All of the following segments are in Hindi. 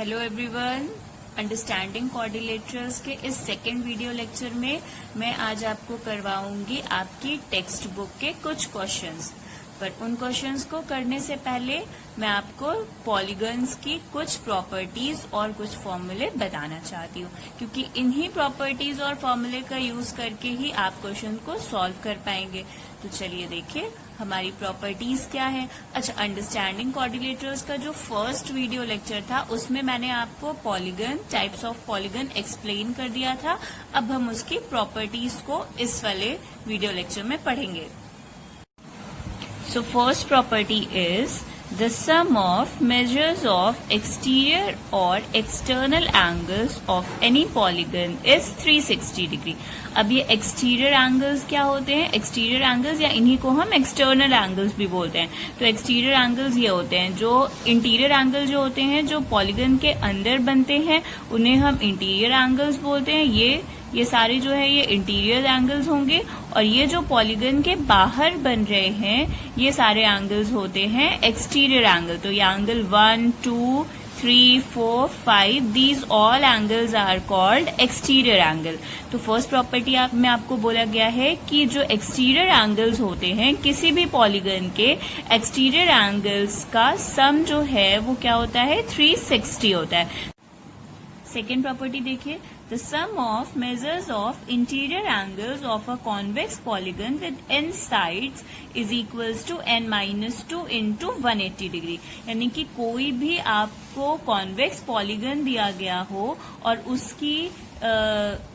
हेलो एवरीवन, अंडरस्टैंडिंग क्वाड्रिलेटरल्स के इस सेकेंड वीडियो लेक्चर में मैं आज आपको करवाऊंगी आपकी टेक्स्ट बुक के कुछ क्वेश्चंस। पर उन क्वेश्चंस को करने से पहले मैं आपको पॉलीगन्स की कुछ प्रॉपर्टीज और कुछ फॉर्मूले बताना चाहती हूँ, क्योंकि इन्हीं प्रॉपर्टीज और फॉर्मूले का यूज करके ही आप क्वेश्चन को सॉल्व कर पाएंगे। तो चलिए देखिए हमारी प्रॉपर्टीज क्या है। अच्छा, अंडरस्टैंडिंग क्वाड्रिलेटरल्स का जो फर्स्ट वीडियो लेक्चर था उसमें मैंने आपको polygon, types of polygon explain कर दिया था। अब हम उसकी प्रॉपर्टीज को इस वाले वीडियो लेक्चर में पढ़ेंगे। So first property is the sum of measures of exterior or external angles of any polygon is 360 degree। अब ये exterior angles क्या होते हैं? exterior angles या इन्हीं को हम external angles भी बोलते हैं। तो exterior angles ये होते हैं, जो interior angle जो होते हैं जो polygon के अंदर बनते हैं उन्हें हम interior angles बोलते हैं। ये सारे जो है ये इंटीरियर एंगल्स होंगे, और ये जो पॉलीगन के बाहर बन रहे हैं ये सारे एंगल्स होते हैं एक्सटीरियर एंगल। तो ये angle 1, 2, 3, 4, 5 these all angles are called exterior angle. तो फर्स्ट प्रॉपर्टी में आपको बोला गया है कि जो एक्सटीरियर एंगल्स होते हैं किसी भी पॉलीगन के एक्सटीरियर एंगल्स का सम जो है वो क्या होता है? 360 होता है। सेकेंड प्रॉपर्टी देखिए, the sum of measures of interior angles of a convex polygon with n sides is equals to n minus 2 into 180 degree। यानी कि कोई भी आपको कॉन्वेक्स पॉलीगन दिया गया हो और उसकी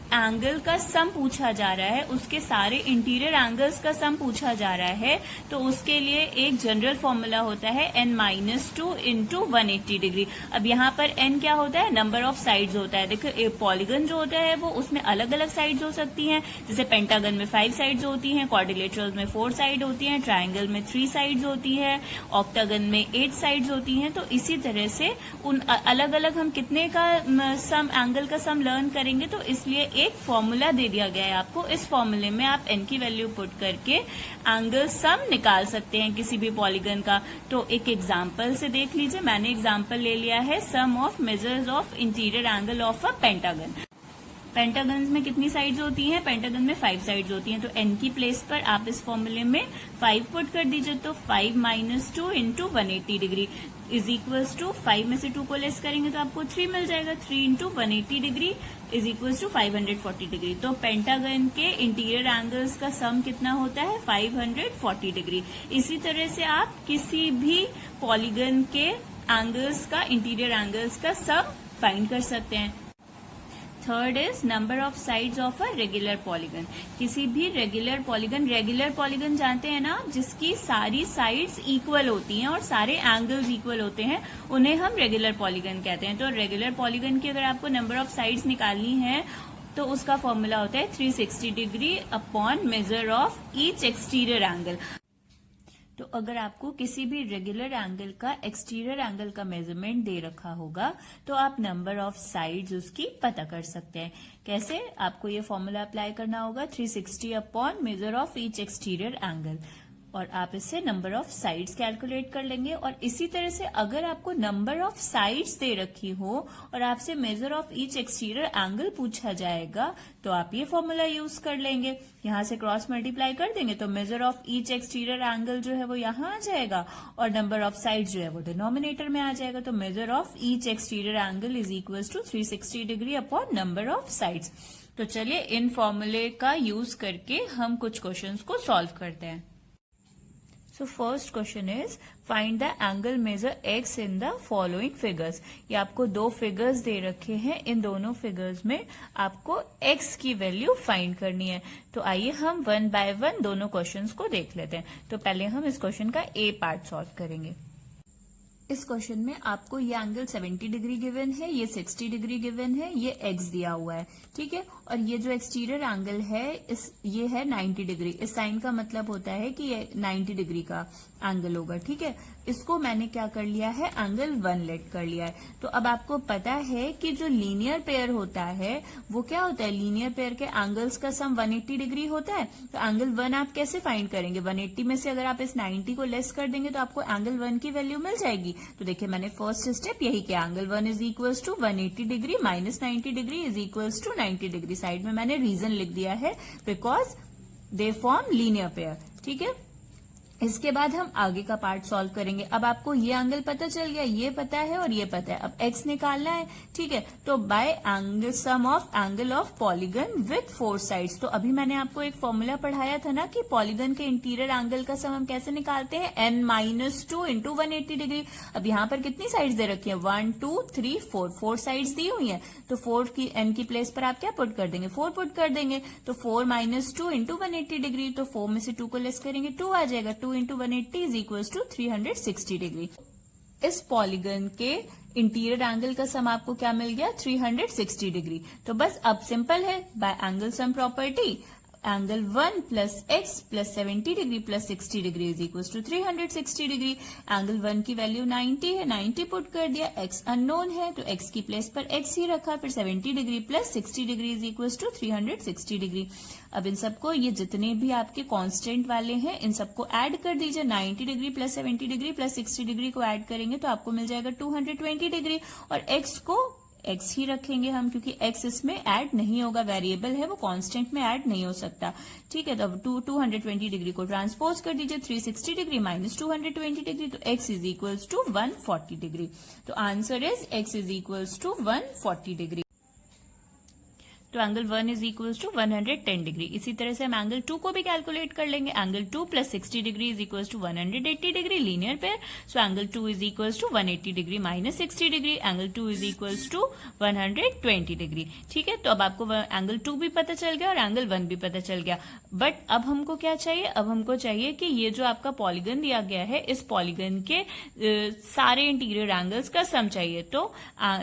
एंगल का सम पूछा जा रहा है, उसके सारे इंटीरियर एंगल्स का सम पूछा जा रहा है, तो उसके लिए एक जनरल फॉर्मूला होता है n माइनस 2 इंटू 180 डिग्री। अब यहाँ पर n क्या होता है? नंबर ऑफ साइड्स होता है। देखो पॉलीगन जो होता है वो उसमें अलग अलग साइड्स हो सकती हैं, जैसे पेंटागन में 5 साइड्स होती हैं, क्वाड्रिलेटरल में 4 साइड होती हैं, ट्राइंगल में 3 साइड्स होती है, ऑक्टागन में 8 साइड्स होती हैं। तो इसी तरह से उन अलग अलग हम कितने का सम, एंगल का सम लर्न करेंगे, तो इसलिए एक फॉर्मूला दे दिया गया है आपको। इस फॉर्मूले में आप n की वैल्यू पुट करके एंगल सम निकाल सकते हैं किसी भी पॉलीगन का। तो एक एग्जांपल से देख लीजिए, मैंने एग्जांपल ले लिया है sum of measures of interior angle of a pentagon. Pentagon में कितनी साइड्स होती हैं? पेंटागन में 5 साइड्स होती हैं। तो n की प्लेस पर आप इस फॉर्मूले में 5 पुट कर दीजिए, तो 5 minus 2 into 180 degree is equals to 5 में से 2 को लेस करेंगे तो आपको 3 मिल जाएगा। 3 into 180 degree is equals to 540 degree. तो पेंटागन के इंटीरियर एंगल्स का सम कितना होता है? 540 डिग्री। इसी तरह से आप किसी भी पॉलीगन के एंगल्स का, इंटीरियर एंगल्स का सम फाइंड कर सकते हैं। Third is number of sides of a regular polygon. किसी भी रेगुलर पॉलीगन जानते हैं ना, जिसकी सारी साइड्स इक्वल होती हैं और सारे एंगल्स इक्वल होते हैं, उन्हें हम रेगुलर पॉलीगन कहते हैं। तो रेगुलर पॉलीगन की अगर आपको नंबर ऑफ साइड्स निकालनी है तो उसका फॉर्मूला होता है 360 degree upon measure of each exterior angle. तो अगर आपको किसी भी रेगुलर एंगल का एक्सटीरियर एंगल का मेजरमेंट दे रखा होगा तो आप नंबर ऑफ साइड्स उसकी पता कर सकते हैं। कैसे? आपको ये फॉर्मूला अप्लाई करना होगा 360 upon measure of each exterior angle, और आप इससे नंबर ऑफ साइड्स कैलकुलेट कर लेंगे। और इसी तरह से अगर आपको नंबर ऑफ साइड्स दे रखी हो और आपसे major of each exterior angle पूछा जाएगा तो आप ये फॉर्मूला यूज कर लेंगे। यहां से क्रॉस मल्टीप्लाई कर देंगे तो measure of each exterior angle जो है वो यहां आ जाएगा और नंबर ऑफ साइड्स जो है वो डिनोमिनेटर में आ जाएगा। तो measure of each exterior angle is equal to 360 degree upon number of sides. तो चलिए इन फॉर्मूले का यूज करके हम कुछ क्वेश्चंस को सॉल्व करते हैं। So first question is find the angle measure x in the following figures। ये आपको दो फिगर्स दे रखे हैं, इन दोनों फिगर्स में आपको x की वैल्यू फाइंड करनी है। तो आइए हम वन बाय वन दोनों क्वेश्चंस को देख लेते हैं। तो पहले हम इस क्वेश्चन का a पार्ट सॉल्व करेंगे। इस क्वेश्चन में आपको ये एंगल 70 डिग्री गिवन है, ये 60 डिग्री गिवन है, ये x दिया हुआ है, ठीक है। और ये जो एक्सटीरियर एंगल है ये है 90 डिग्री। इस साइन का मतलब होता है कि ये 90 डिग्री का एंगल होगा, ठीक है। इसको मैंने क्या कर लिया है, एंगल 1 लेट कर लिया है। तो अब आपको पता है कि जो लीनियर पेयर होता है वो क्या होता है, लीनियर पेयर के एंगल्स का सम 180 डिग्री होता है। तो एंगल 1 आप कैसे फाइंड करेंगे, 180 में से अगर आप इस 90 को लेस कर देंगे तो आपको एंगल 1 की वैल्यू मिल जाएगी। तो देखिए मैंने फर्स्ट स्टेप यही किया, angle 1 is equals to 180 degree minus 90 degree is equals to 90 degree. Side में मैंने रीजन लिख दिया है, because they form linear pair. ठीक है, इसके बाद हम आगे का पार्ट सॉल्व करेंगे। अब आपको ये एंगल पता चल गया, ये पता है और ये पता है। अब x निकालना है। ठीक है, तो bye angle some of angle of polygon with 4 sides. तो अभी मैंने आपको एक फॉर्मूला पढ़ाया था ना कि पॉलीगन के इंटीरियर एंगल का सम हम कैसे निकालते हैं, n-2 इंटू 180 डिग्री। अब यहाँ पर कितनी साइड्स दे रखी है, 1 2 3 4, 4 साइड्स दी हुई है। तो 4 की n की प्लेस पर आप क्या पुट कर देंगे, 4 पुट कर देंगे। तो 4-2 इंटू 180 डिग्री, तो 4 में से 2 को लेस करेंगे 2 आ जाएगा। 2 into 180 is equals to 360 degree. इस पॉलीगन के इंटीरियर एंगल का सम आपको क्या मिल गया, 360 डिग्री। तो बस अब सिंपल है, by angle sum property angle 1 plus x plus 70 degree plus 60 degree is equal to 360 degree. Angle 1 की वैल्यू 90 है, 90 पुट कर दिया, x अननोन है तो x की प्लेस पर x ही रखा, फिर 70 degree plus 60 degree is equal to 360 degree. अब इन सबको, ये जितने भी आपके कांस्टेंट वाले हैं इन सबको ऐड कर दीजिए। 90 degree plus 70 degree plus 60 degree को ऐड करेंगे तो आपको मिल जाएगा 220 डिग्री। और x को x ही रखेंगे हम, क्योंकि x इसमें ऐड नहीं होगा, वेरिएबल है वो, कांस्टेंट में ऐड नहीं हो सकता। ठीक है, तो अब 220 डिग्री को ट्रांसपोज कर दीजिए, 360 डिग्री माइनस 220 डिग्री, तो x is equals to 140 degree. तो answer is x is equals to 140 degree. तो angle 1 is equals to 110 degree. इसी तरह से हम एंगल 2 को भी कैलकुलेट कर लेंगे। Angle 2 plus 60 degree is equals to 180 degree, linear pair. So angle 2 is equals to 180 degree minus 60 degree, angle 2 is equals to 120 degree. ठीक है, तो अब आपको एंगल 2 भी पता चल गया और एंगल 1 भी पता चल गया। बट अब हमको क्या चाहिए, अब हमको चाहिए कि ये जो आपका पॉलीगन दिया गया है, इस पॉलीगन के सारे इंटीरियर एंगल्स का सम चाहिए। तो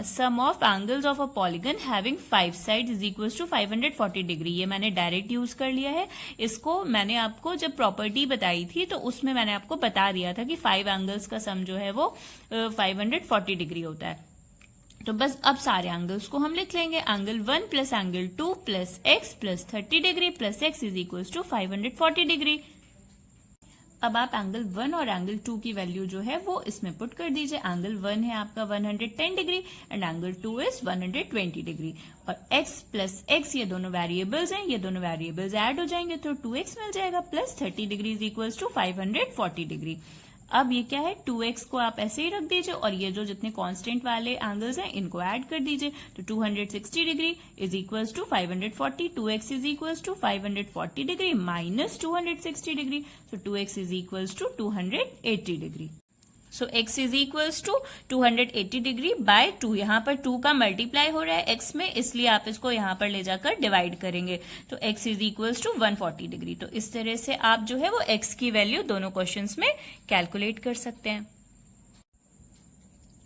sum of angles of a polygon having 5 sides is equals to 540 degree. ये मैंने डायरेक्ट यूज कर लिया है। इसको मैंने आपको जब प्रॉपर्टी बताई थी तो उसमें मैंने आपको बता दिया था कि 5 एंगल्स का सम जो है वो 540 डिग्री होता है। तो बस अब सारे एंगल्स को हम लिख लेंगे। Angle 1 plus angle 2 plus x plus 30 degree plus x is equal to 540 degree. अब आप एंगल 1 और एंगल 2 की वैल्यू जो है वो इसमें पुट कर दीजिए। एंगल 1 है आपका 110 degree and angle 2 is 120 degree. और x प्लस x ये दोनों वेरिएबल्स हैं, ये दोनों वेरिएबल्स ऐड हो जाएंगे तो 2x मिल जाएगा plus 30 degree is equal to 540 degree. अब ये क्या है, 2x को आप ऐसे ही रख दीजिए और ये जो जितने कांस्टेंट वाले एंगल्स हैं इनको ऐड कर दीजिए। तो 260 degree is equals to 540, 2x is equals to 540 degree minus 260 degree, so 2x is equals to 280 degree. So x is equals to 280 degree by 2। यहाँ पर 2 का मल्टीप्लाई हो रहा है x में, इसलिए आप इसको यहाँ पर ले जाकर डिवाइड करेंगे। तो x is equals to 140 degree. तो इस तरह से आप जो है वो x की वैल्यू दोनों क्वेश्चंस में कैलकुलेट कर सकते हैं।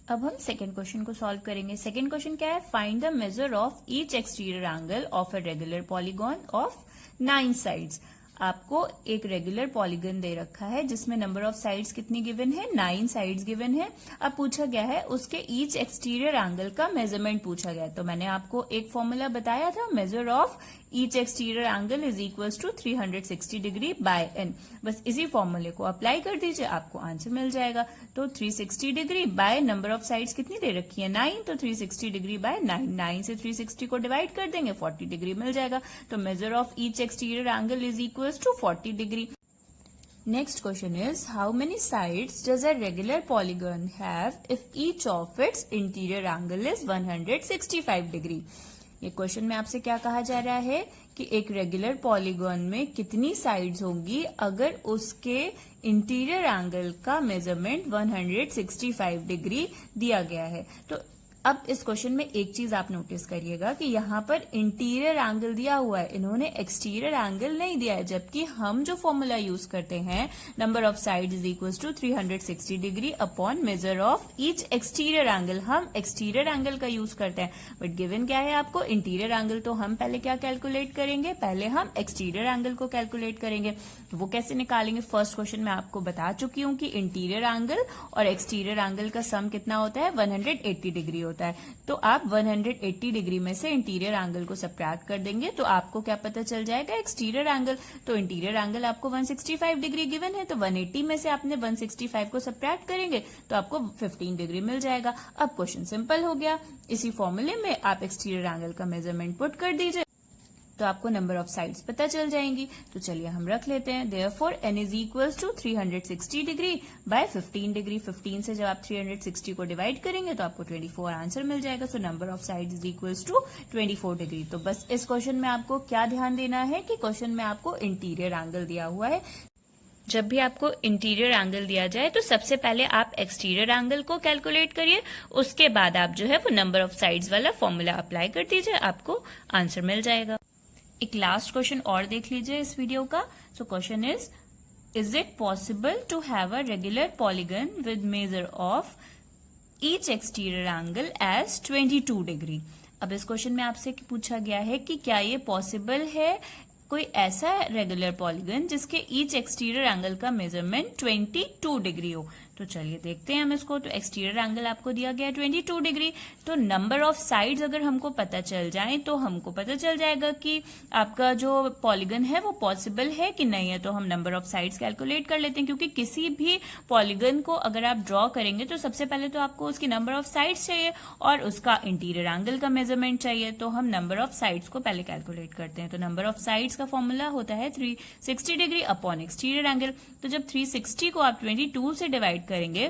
अब हम सेकेंड क्वेश्चन को सॉल्व करेंगे। सेकेंड क्वेश्चन क्या है, find the major of each exterior angle of a regular polygon of 9 sides. आपको एक रेगुलर पॉलीगन दे रखा है जिसमें नंबर ऑफ साइड्स कितनी गिवन है, 9 साइड्स गिवन है। अब पूछा गया है उसके ईच एक्सटीरियर एंगल का मेजरमेंट पूछा गया है। तो मैंने आपको एक फॉर्मूला बताया था, measure of each exterior angle is equals to 360 degree by n। बस इसी फॉर्मूले को अप्लाई कर दीजिए, आपको आंसर मिल जाएगा। तो 360 degree by number of sides कितनी दे रखी है, 9, तो 360 डिग्री बाय 9, 9 से 360 को डिवाइड कर देंगे, 40 डिग्री मिल जाएगा। तो measure of each exterior angle is equals to 40 degree. Next question is, how many sides does a regular polygon have if each of its interior angle is 165 degree? ये क्वेश्चन में आपसे क्या कहा जा रहा है कि एक रेगुलर पॉलीगॉन में कितनी साइड्स होंगी अगर उसके इंटीरियर एंगल का मेजरमेंट 165 डिग्री दिया गया है। तो अब इस क्वेश्चन में एक चीज आप नोटिस करिएगा कि यहाँ पर इंटीरियर एंगल दिया हुआ है, इन्होंने एक्सटीरियर एंगल नहीं दिया है, जबकि हम जो फॉर्मूला यूज करते हैं number of side is equal to 360 degree upon measure of each exterior angle, हम एक्सटीरियर एंगल का यूज करते हैं। बट गिवन क्या है आपको, इंटीरियर एंगल, तो हम पहले क्या कैलकुलेट करेंगे, पहले हम एक्सटीरियर एंगल को कैलकुलेट करेंगे। तो वो कैसे निकालेंगे, फर्स्ट क्वेश्चन में आपको बता चुकी हूं कि इंटीरियर एंगल और एक्सटीरियर एंगल का सम कितना होता है, 180 डिग्री होता है। तो आप 180 डिग्री में से इंटीरियर एंगल को सब्ट्रैक्ट कर देंगे तो आपको क्या पता चल जाएगा, एक्सटीरियर एंगल। तो इंटीरियर एंगल आपको 165 डिग्री गिवन है, तो 180 में से आपने 165 को सब्ट्रैक्ट करेंगे तो आपको 15 डिग्री मिल जाएगा। अब क्वेश्चन सिंपल हो गया। इसी फॉर्मूले में आप एक्सटीरियर एंगल का मेजरमेंट पुट कर दीजिए तो आपको नंबर ऑफ साइड्स पता चल जाएंगी। तो चलिए हम रख लेते हैं, therefore n is equals to 360 degree by 15 degree. 15 से जब आप 360 को डिवाइड करेंगे तो आपको 24 आंसर मिल जाएगा। So number of side is equals to 24 degree. तो बस इस क्वेश्चन में आपको क्या ध्यान देना है कि क्वेश्चन में आपको इंटीरियर एंगल दिया हुआ है। जब भी आपको इंटीरियर एंगल दिया जाए तो सबसे पहले आप एक्सटीरियर एंगल को कैलकुलेट करिए, उसके बाद आप जो है वो नंबर ऑफ साइड्स वाला फॉर्मूला अप्लाई कर दीजिए, आपको आंसर मिल जाएगा। एक लास्ट क्वेश्चन और देख लीजिए इस वीडियो का। So question is it possible to have a regular polygon with measure of each exterior angle as 22 degree. अब इस क्वेश्चन में आपसे पूछा गया है कि क्या ये पॉसिबल है कोई ऐसा रेगुलर पॉलीगन जिसके ईच एक्सटीरियर एंगल का मेजरमेंट 22 डिग्री हो। तो चलिए देखते हैं हम इसको। तो एक्सटीरियर एंगल आपको दिया गया है 22 डिग्री, तो नंबर ऑफ साइड्स अगर हमको पता चल जाए तो हमको पता चल जाएगा कि आपका जो पॉलीगन है वो पॉसिबल है कि नहीं है। तो हम नंबर ऑफ साइड्स कैलकुलेट कर लेते हैं, क्योंकि किसी भी पॉलीगन को अगर आप ड्रॉ करेंगे तो सबसे पहले तो आपको उसकी नंबर ऑफ साइड्स चाहिए और उसका इंटीरियर एंगल का मेजरमेंट चाहिए। तो हम नंबर ऑफ साइड्स को पहले कैलकुलेट करते हैं। तो नंबर ऑफ साइड्स का फॉर्मूला होता है 360 डिग्री अपॉन एक्सटीरियर एंगल। तो जब 360 को आप 22 से डिवाइड करेंगे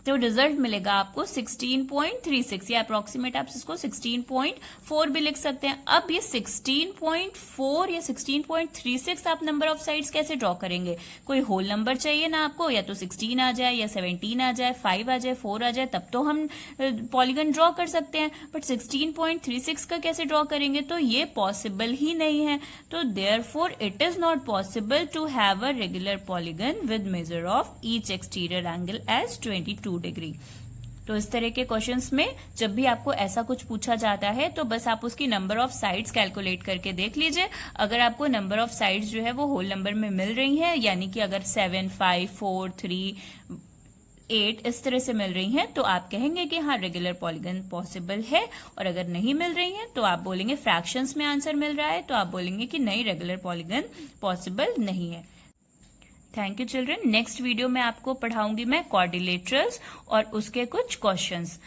तो रिजल्ट मिलेगा आपको 16.36, या अप्रोक्सीमेट आप इसको 16.4 भी लिख सकते हैं। अब ये 16.4 या 16.36 आप नंबर ऑफ साइड्स कैसे ड्रॉ करेंगे, कोई होल नंबर चाहिए ना आपको, या तो 16 आ जाए या 17 आ जाए, 5 आ जाए, 4 आ जाए, तब तो हम पॉलीगन ड्रॉ कर सकते हैं। बट 16.36 का कैसे ड्रॉ करेंगे, तो ये पॉसिबल ही नहीं है। तो therefore it is not possible to have a regular polygon with measure of each exterior angle as 22 degree. तो इस तरह के क्वेश्चंस में जब भी आपको ऐसा कुछ पूछा जाता है तो बस आप उसकी नंबर ऑफ साइड्स कैलकुलेट करके देख लीजिए। अगर आपको नंबर ऑफ साइड्स जो है वो होल नंबर में मिल रही हैं, यानी कि अगर 7, 5, 4, 3, 8 इस तरह से मिल रही हैं तो आप कहेंगे कि हाँ रेगुलर पॉलीगन पॉसिबल है। और अगर नहीं मिल रही हैं तो आप बोलेंगे फ्रैक्शंस में आंसर मिल रहा है तो आप बोलेंगे कि नहीं रेगुलर पॉलीगन पॉसिबल नहीं है। Thank you children. Next video में आपको पढ़ाऊंगी मैं क्वाड्रिलेटरल्स और उसके कुछ क्वेश्चंस।